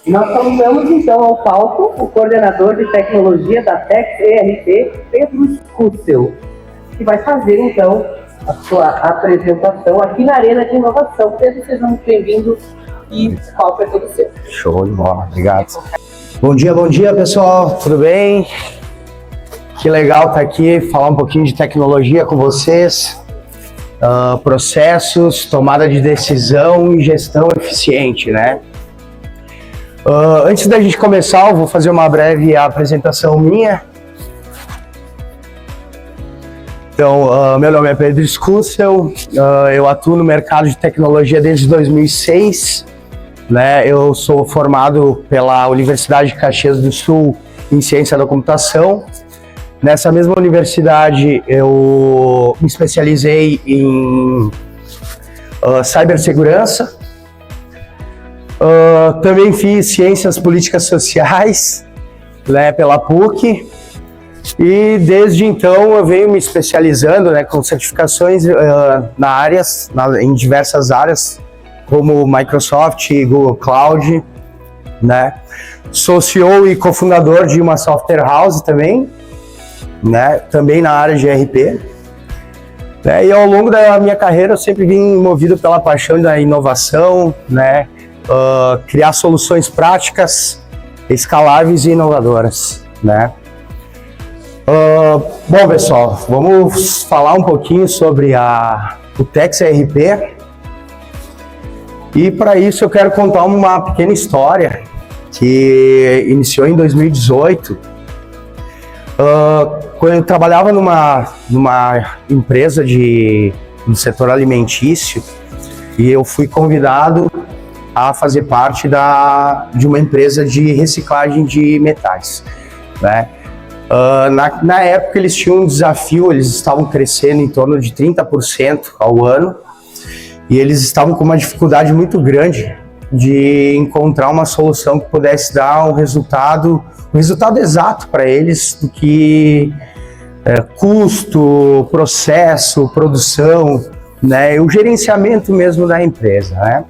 Nós convidamos então ao palco o coordenador de tecnologia da Tex ERP, Pedro Scussel, que vai fazer então a sua apresentação aqui na Arena de Inovação. Pedro, sejam muito bem-vindos e o palco é todo seu. Show de bola, obrigado. Bom dia pessoal, tudo bem? Que legal estar aqui, falar um pouquinho de tecnologia com vocês, processos, tomada de decisão e gestão eficiente, né? Antes da gente começar, eu vou fazer uma breve apresentação minha. Então, meu nome é Pedro Scussel, eu atuo no mercado de tecnologia desde 2006, né? Eu sou formado pela Universidade de Caxias do Sul em Ciência da Computação. Nessa mesma universidade, eu me especializei em cibersegurança. Também fiz Ciências Políticas Sociais, né, pela PUC. E desde então eu venho me especializando, né, com certificações em diversas áreas, como Microsoft e Google Cloud, né. Sou CEO e cofundador de uma software house também, né, também na área de ERP. E ao longo da minha carreira eu sempre vim movido pela paixão da inovação, né, criar soluções práticas, escaláveis e inovadoras, né. Bom, pessoal, vamos falar um pouquinho sobre o Tex ERP. E para isso eu quero contar uma pequena história que iniciou em 2018. Quando eu trabalhava numa empresa no setor alimentício, e eu fui convidado a fazer parte de uma empresa de reciclagem de metais, né? Na época eles tinham um desafio, eles estavam crescendo em torno de 30% ao ano, e eles estavam com uma dificuldade muito grande de encontrar uma solução que pudesse dar um resultado exato para eles do que custo, processo, produção, né, e o gerenciamento mesmo da empresa, né?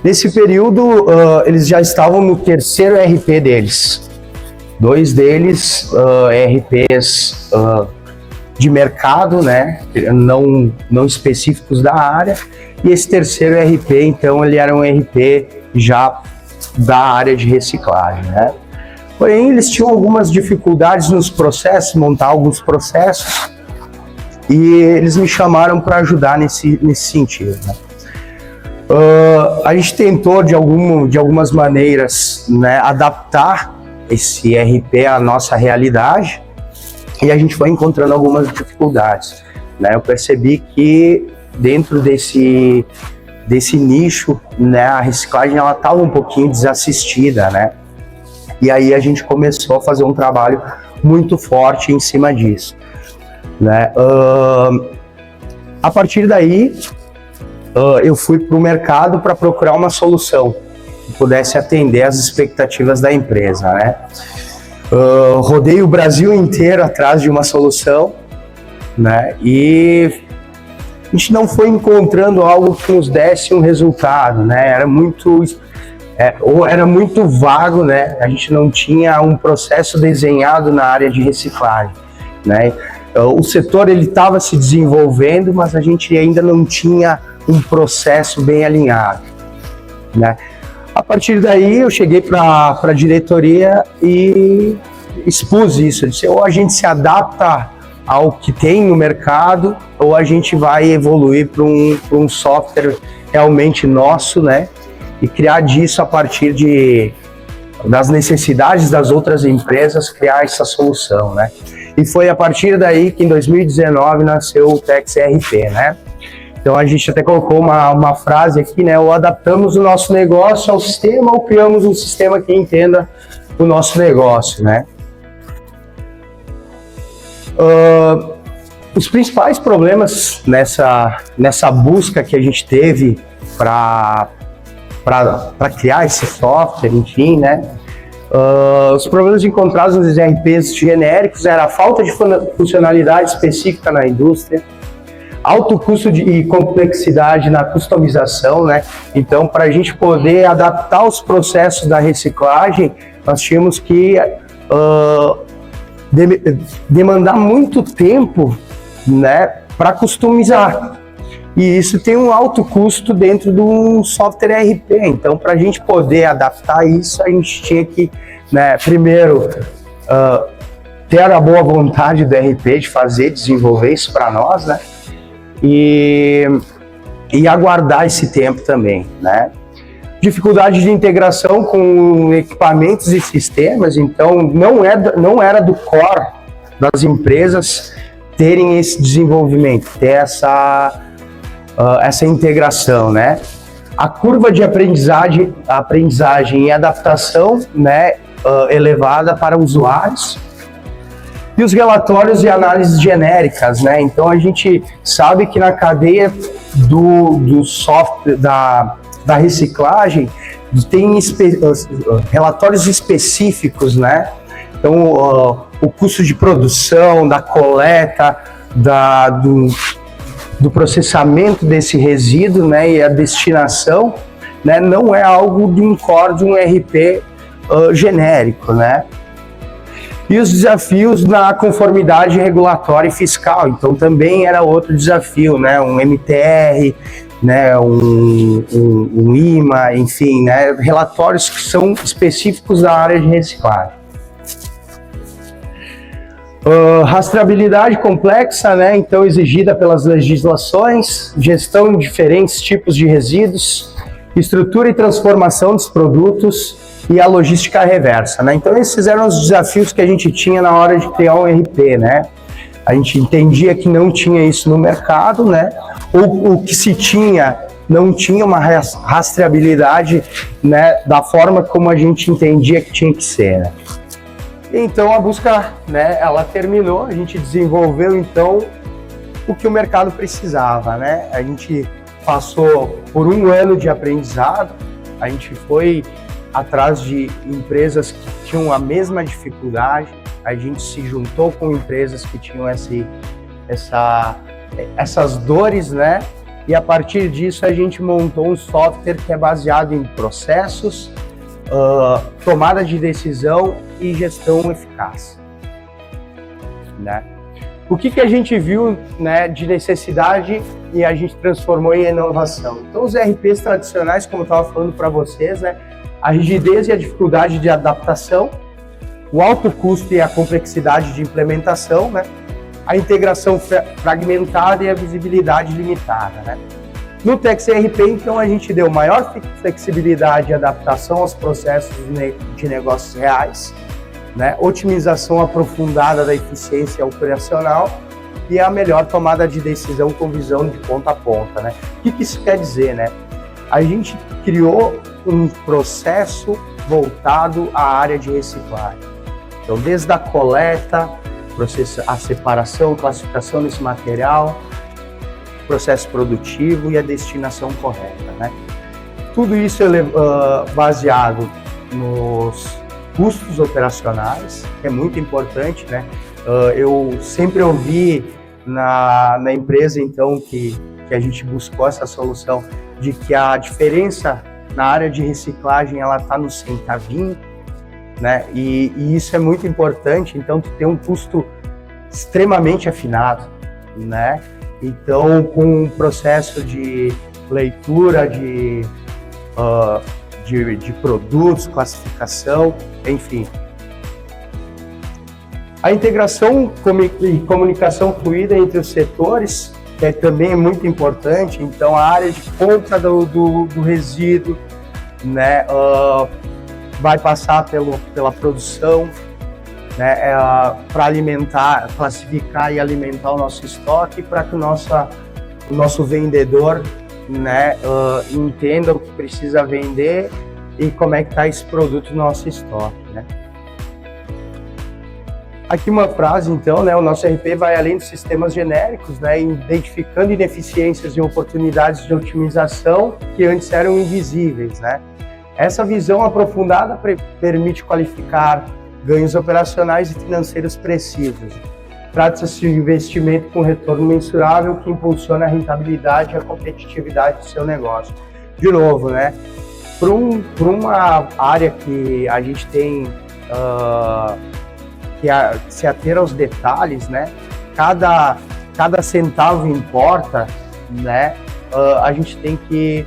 Nesse período, eles já estavam no terceiro ERP deles. Dois deles, ERPs de mercado, né, não específicos da área, e esse terceiro ERP, então, ele era um ERP já da área de reciclagem, né. Porém, eles tinham algumas dificuldades nos processos, montar alguns processos, e eles me chamaram para ajudar nesse sentido, né. A gente tentou, de algumas maneiras, né, adaptar esse ERP à nossa realidade, e a gente foi encontrando algumas dificuldades, né. Eu percebi que dentro desse nicho, né, a reciclagem ela estava um pouquinho desassistida, né. E aí a gente começou a fazer um trabalho muito forte em cima disso, né. A partir daí, eu fui para o mercado para procurar uma solução que pudesse atender às expectativas da empresa, né. Rodei o Brasil inteiro atrás de uma solução, né, e a gente não foi encontrando algo que nos desse um resultado, né. Era muito vago, né? A gente não tinha um processo desenhado na área de reciclagem, né? O setor ele estava se desenvolvendo, mas a gente ainda não tinha um processo bem alinhado, né? A partir daí eu cheguei para a diretoria e expus isso. Eu disse, ou a gente se adapta ao que tem no mercado, ou a gente vai evoluir para um software realmente nosso, né? E criar disso a partir das necessidades das outras empresas, criar essa solução, né? E foi a partir daí que em 2019 nasceu o Tex ERP, né? Então a gente até colocou uma frase aqui, né? Ou adaptamos o nosso negócio ao sistema, ou criamos um sistema que entenda o nosso negócio, né? Os principais problemas nessa busca que a gente teve para criar esse software, enfim, né? Os problemas encontrados nos ERPs genéricos era a falta de funcionalidade específica na indústria, alto custo e complexidade na customização, né? Então, para a gente poder adaptar os processos da reciclagem, nós tínhamos que demandar muito tempo, né, para customizar. E isso tem um alto custo dentro de um software ERP. Então, para a gente poder adaptar isso, a gente tinha que, né, primeiro, ter a boa vontade do ERP de desenvolver isso para nós, né? E aguardar esse tempo também, né? Dificuldade de integração com equipamentos e sistemas, então não era do core das empresas terem esse desenvolvimento, ter essa integração, né? A curva de aprendizagem e adaptação, né, elevada para usuários. E os relatórios e análises genéricas, né? Então a gente sabe que na cadeia do software, da reciclagem, tem relatórios específicos, né? Então o custo de produção, da coleta, do processamento desse resíduo, né? E a destinação, né? Não é algo de um core de um ERP genérico, né? E os desafios na conformidade regulatória e fiscal, então também era outro desafio, né? Um MTR, né? um IMA, enfim, né? Relatórios que são específicos da área de reciclagem. Rastreabilidade complexa, né? Então exigida pelas legislações, gestão de diferentes tipos de resíduos, estrutura e transformação dos produtos, e a logística reversa, né? Então esses eram os desafios que a gente tinha na hora de criar um ERP, né? A gente entendia que não tinha isso no mercado, né? Ou o que se tinha, não tinha uma rastreabilidade, né, da forma como a gente entendia que tinha que ser, né? Então a busca, né, ela terminou, a gente desenvolveu então o que o mercado precisava, né? A gente passou por um ano de aprendizado, a gente foi atrás de empresas que tinham a mesma dificuldade, a gente se juntou com empresas que tinham essas dores, né? E a partir disso a gente montou um software que é baseado em processos, tomada de decisão e gestão eficaz, né? O que a gente viu, né, de necessidade e a gente transformou em inovação? Então os ERPs tradicionais, como eu estava falando para vocês, né? A rigidez e a dificuldade de adaptação, o alto custo e a complexidade de implementação, né? A integração fragmentada e a visibilidade limitada, né? No Tex ERP, então, a gente deu maior flexibilidade e adaptação aos processos de negócios reais, né? Otimização aprofundada da eficiência operacional e a melhor tomada de decisão com visão de ponta a ponta, né? O que isso quer dizer, né? A gente criou um processo voltado à área de reciclagem. Então, desde a coleta, a separação, classificação desse material, processo produtivo e a destinação correta, né? Tudo isso é baseado nos custos operacionais, que é muito importante, né? Eu sempre ouvi na empresa, então, que a gente buscou essa solução, de que a diferença na área de reciclagem ela está no centavinho, né? E isso é muito importante. Então tu tem um custo extremamente afinado, né? Então com um processo de leitura de produtos, classificação, enfim. A integração e comunicação fluida entre os setores, que também é muito importante. Então a área de compra do resíduo, né, vai passar pela produção, né, para alimentar, classificar e alimentar o nosso estoque, para que o nosso vendedor, né, entenda o que precisa vender e como é que está esse produto no nosso estoque, né. Aqui uma frase, então, né, o nosso RP vai além dos sistemas genéricos, né, identificando ineficiências e oportunidades de otimização que antes eram invisíveis, né. Essa visão aprofundada permite qualificar ganhos operacionais e financeiros precisos, Trata-se de investimento com retorno mensurável que impulsiona a rentabilidade e a competitividade do seu negócio. De novo, né? Por uma área que a gente tem que se ater aos detalhes, né? Cada centavo importa, né? A gente tem que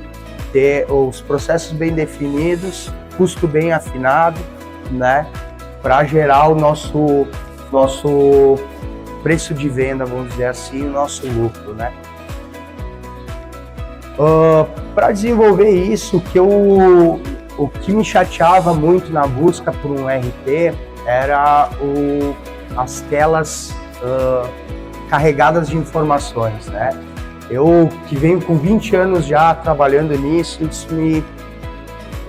ter os processos bem definidos, custo bem afinado, né? Para gerar o nosso preço de venda, vamos dizer assim, o nosso lucro, né? Para desenvolver isso, o que me chateava muito na busca por um RP era as telas carregadas de informações, né? Eu que venho com 20 anos já trabalhando nisso, isso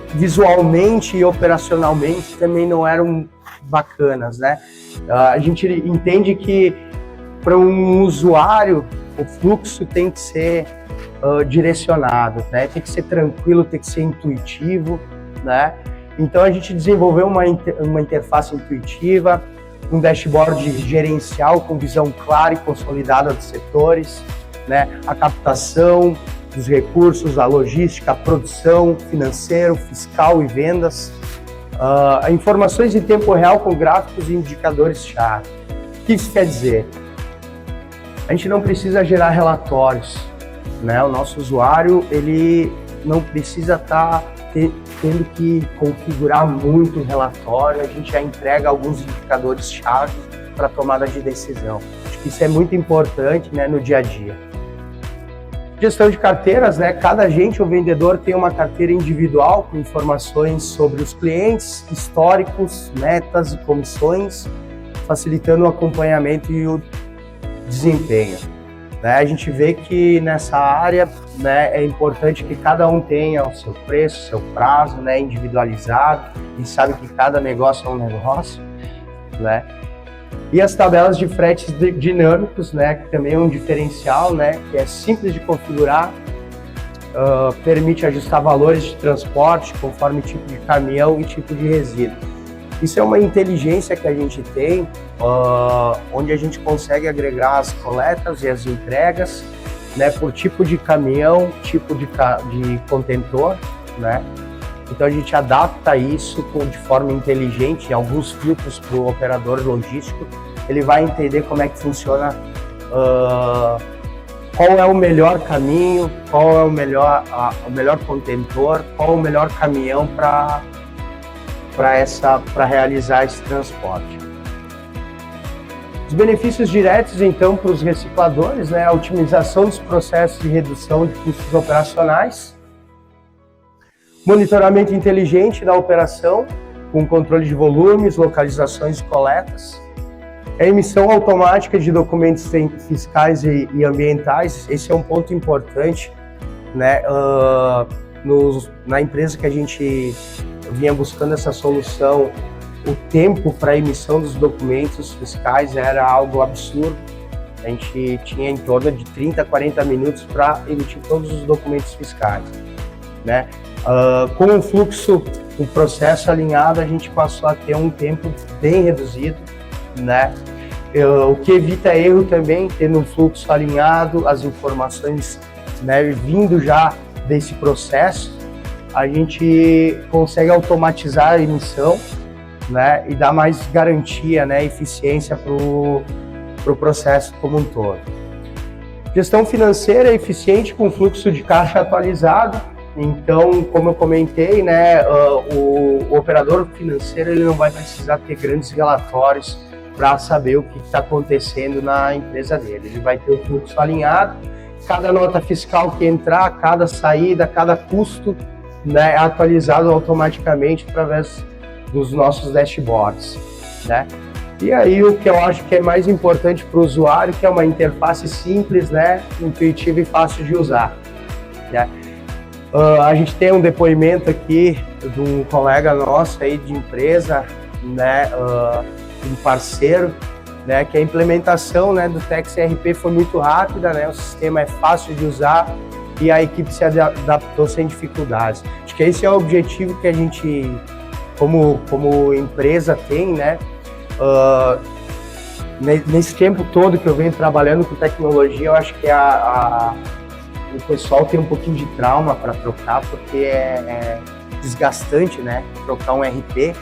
visualmente e operacionalmente também não eram bacanas, né? A gente entende que para um usuário o fluxo tem que ser direcionado, né? Tem que ser tranquilo, tem que ser intuitivo, né? Então a gente desenvolveu uma interface intuitiva, um dashboard gerencial com visão clara e consolidada dos setores, né? A captação dos recursos, a logística, a produção, financeiro, fiscal e vendas, informações em tempo real com gráficos e indicadores-chave. O que isso quer dizer? A gente não precisa gerar relatórios, né? O nosso usuário ele não precisa estar tendo que configurar muito o relatório, a gente já entrega alguns indicadores-chave para tomada de decisão. Acho que isso é muito importante, né, no dia a dia. Gestão de carteiras, né? Cada agente ou vendedor tem uma carteira individual com informações sobre os clientes, históricos, metas e comissões, facilitando o acompanhamento e o desempenho. Né? A gente vê que nessa área, né, é importante que cada um tenha o seu preço, seu prazo, né, individualizado. A gente sabe que cada negócio é um negócio, né? E as tabelas de fretes dinâmicos, né, que também é um diferencial, né, que é simples de configurar, permite ajustar valores de transporte conforme tipo de caminhão e tipo de resíduo. Isso é uma inteligência que a gente tem, onde a gente consegue agregar as coletas e as entregas, né, por tipo de caminhão, tipo de contentor, né? Então a gente adapta isso de forma inteligente, em alguns filtros para o operador logístico. Ele vai entender como é que funciona, qual é o melhor caminho, qual é o melhor contentor, qual é o melhor caminhão para realizar esse transporte. Os benefícios diretos, então, para os recicladores, né, a otimização dos processos de redução de custos operacionais, monitoramento inteligente da operação, com controle de volumes, localizações e coletas, a emissão automática de documentos fiscais e ambientais. Esse é um ponto importante, né, na empresa que a gente vinha buscando essa solução. O tempo para a emissão dos documentos fiscais era algo absurdo. A gente tinha em torno de 30 a 40 minutos para emitir todos os documentos fiscais, né? Com o fluxo, o processo alinhado, a gente passou a ter um tempo bem reduzido, né? O que evita erro também, tendo um fluxo alinhado, as informações, né, vindo já desse processo, a gente consegue automatizar a emissão, né, e dar mais garantia, né, eficiência para o processo como um todo. Gestão financeira eficiente com fluxo de caixa atualizado. Então, como eu comentei, né, o operador financeiro ele não vai precisar ter grandes relatórios para saber o que está acontecendo na empresa dele. Ele vai ter o fluxo alinhado, cada nota fiscal que entrar, cada saída, cada custo, né, é atualizado automaticamente através dos nossos dashboards, né? E aí o que eu acho que é mais importante para o usuário, que é uma interface simples, né, intuitiva e fácil de usar, né? A gente tem um depoimento aqui de um colega nosso aí de empresa, né, um parceiro, né, que a implementação, né, do Tex ERP foi muito rápida, né, o sistema é fácil de usar e a equipe se adaptou sem dificuldades. Acho que esse é o objetivo que a gente, como empresa, tem, né, Nesse tempo todo que eu venho trabalhando com tecnologia, eu acho que o pessoal tem um pouquinho de trauma para trocar, porque é desgastante, né? Trocar um RP.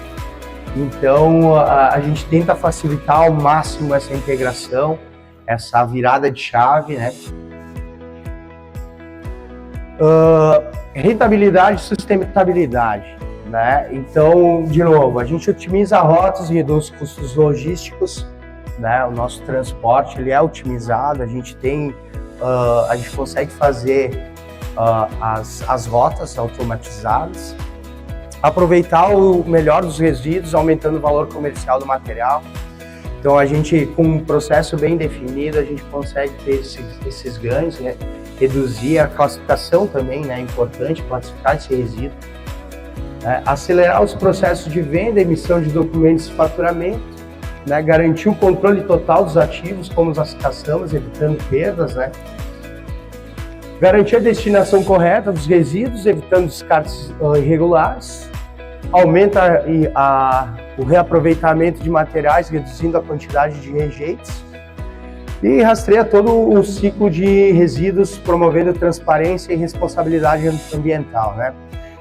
Então, a gente tenta facilitar ao máximo essa integração, essa virada de chave, né? Rentabilidade e sustentabilidade, né? Então, de novo, a gente otimiza rotas e reduz custos logísticos, né? O nosso transporte ele é otimizado, a gente consegue fazer as rotas automatizadas, aproveitar o melhor dos resíduos, aumentando o valor comercial do material. Então a gente, com um processo bem definido, a gente consegue ter esses ganhos, né? Reduzir a classificação também, né? É importante classificar esse resíduo. Acelerar os processos de venda, emissão de documentos de faturamento, né? Garantir o controle total dos ativos, como as caçamos, evitando perdas, né? Garantir a destinação correta dos resíduos, evitando descartes irregulares. Aumenta o reaproveitamento de materiais, reduzindo a quantidade de rejeitos. E rastreia todo o ciclo de resíduos, promovendo transparência e responsabilidade ambiental, né?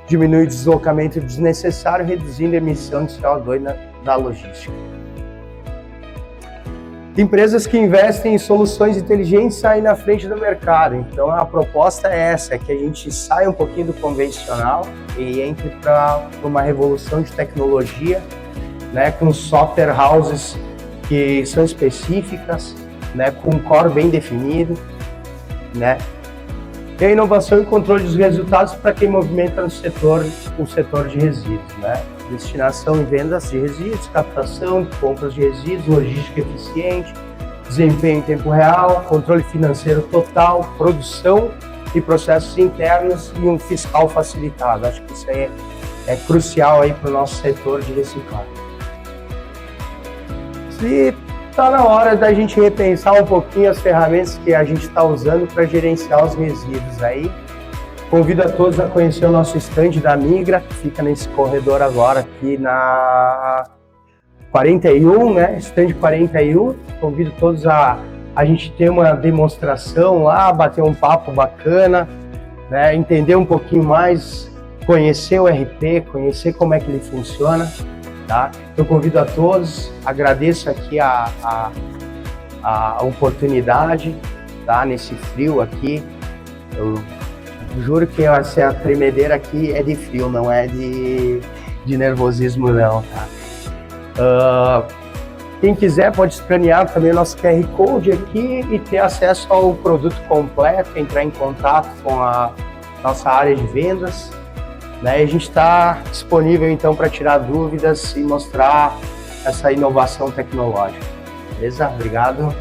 Diminui o deslocamento desnecessário, reduzindo a emissão de CO2 da logística. Empresas que investem em soluções inteligentes saem na frente do mercado. Então a proposta é essa, é que a gente saia um pouquinho do convencional e entre para uma revolução de tecnologia, né, com software houses que são específicas, né, com um core bem definido, né, e a inovação e controle dos resultados para quem movimenta o setor de resíduos, né? Destinação e vendas de resíduos, captação, compras de resíduos, logística eficiente, desempenho em tempo real, controle financeiro total, produção e processos internos e um fiscal facilitado. Acho que isso aí é crucial aí para o nosso setor de reciclagem. E está na hora da gente repensar um pouquinho as ferramentas que a gente está usando para gerenciar os resíduos aí. Convido a todos a conhecer o nosso stand da Migra, que fica nesse corredor agora aqui na 41, né? Stand 41. Convido todos a gente ter uma demonstração lá, bater um papo bacana, né? Entender um pouquinho mais, conhecer o RP, conhecer como é que ele funciona, tá? Eu convido a todos, agradeço aqui a oportunidade, tá? Nesse frio aqui, eu juro que essa tremedeira aqui é de frio, não é de nervosismo não, tá? Quem quiser pode escanear também o nosso QR Code aqui e ter acesso ao produto completo, entrar em contato com a nossa área de vendas, né? E a gente está disponível então para tirar dúvidas e mostrar essa inovação tecnológica. Beleza? Obrigado.